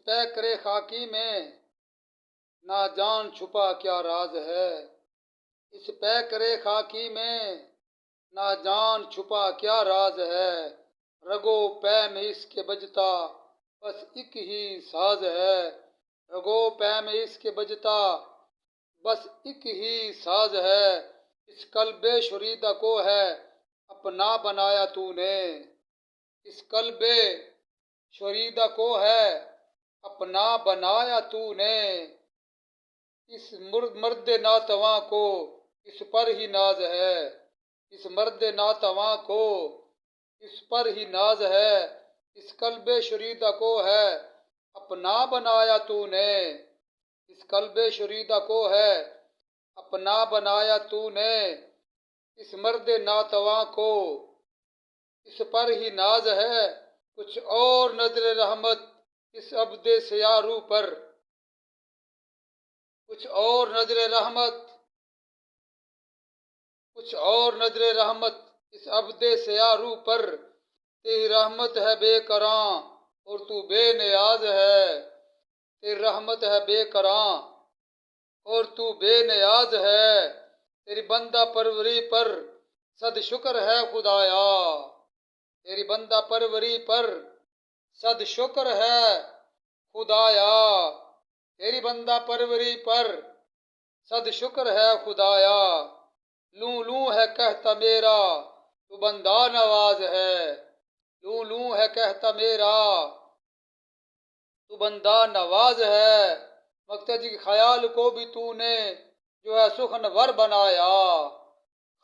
پیکرے خاکی میں نا جان چھپا کیا راز ہے، اس پیکرے خاکی میں نا جان چھپا کیا راز ہے، رگو پے میں اس کے بجتا بس ایک ہی ساز ہے، رگو پے میں اس کے بجتا بس ایک ہی ساز ہے، اس قلب شریدہ کو ہے اپنا بنایا تو نے، اس قلب شریدہ کو ہے اپنا بنایا تو نے، اس مرد ناتواں کو اس پر ہی ناز ہے، اس مرد ناتواں کو اس پر ہی ناز ہے، اس قلب شریدہ کو ہے اپنا بنایا تو نے، اس قلب شریدہ کو ہے اپنا بنایا تو نے، اس مرد ناتواں کو اس پر ہی ناز ہے، کچھ اور نظر رحمت اس عبد سیارو پر، کچھ اور نظر رحمت، کچھ اور نظر رحمت اس عبد سیارو پر، تیری رحمت ہے بے کراں اور تو بے نیاز ہے، تیری رحمت ہے بے کراں اور تو بے نیاز ہے، تیری بندہ پروری پر صد شکر ہے خدایا، تیری بندہ پروری پر صد شکر ہے خدایا، تیری بندہ پروری پر صد شکر ہے خدایا، لوں لوں ہے کہتا میرا تو بندہ نواز ہے، لوں لوں ہے کہتا میرا تو بندہ نواز ہے، مقتدی کے خیال کو بھی تو نے جو ہے سخن ور بنایا،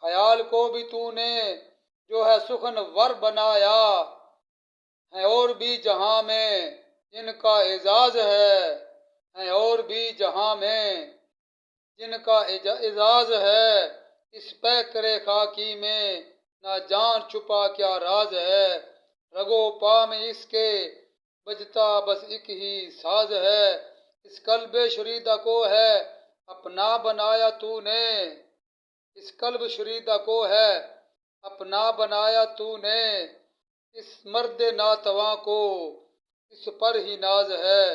خیال کو بھی تو نے جو ہے سخن ور بنایا، ہے اور بھی جہاں میں جن کا اعزاز ہے اور بھی جہاں میں جن کا اعزاز ہے، اس پیکرے خاکی میں نہ جان چھپا کیا راز ہے، رگو پا میں اس کے بجتا بس ایک ہی ساز ہے، اس قلب شریدہ کو ہے اپنا بنایا تو نے، اس قلب شریدہ کو ہے اپنا بنایا تو نے، اس مرد ناتواں کو اس پر ہی ناز ہے۔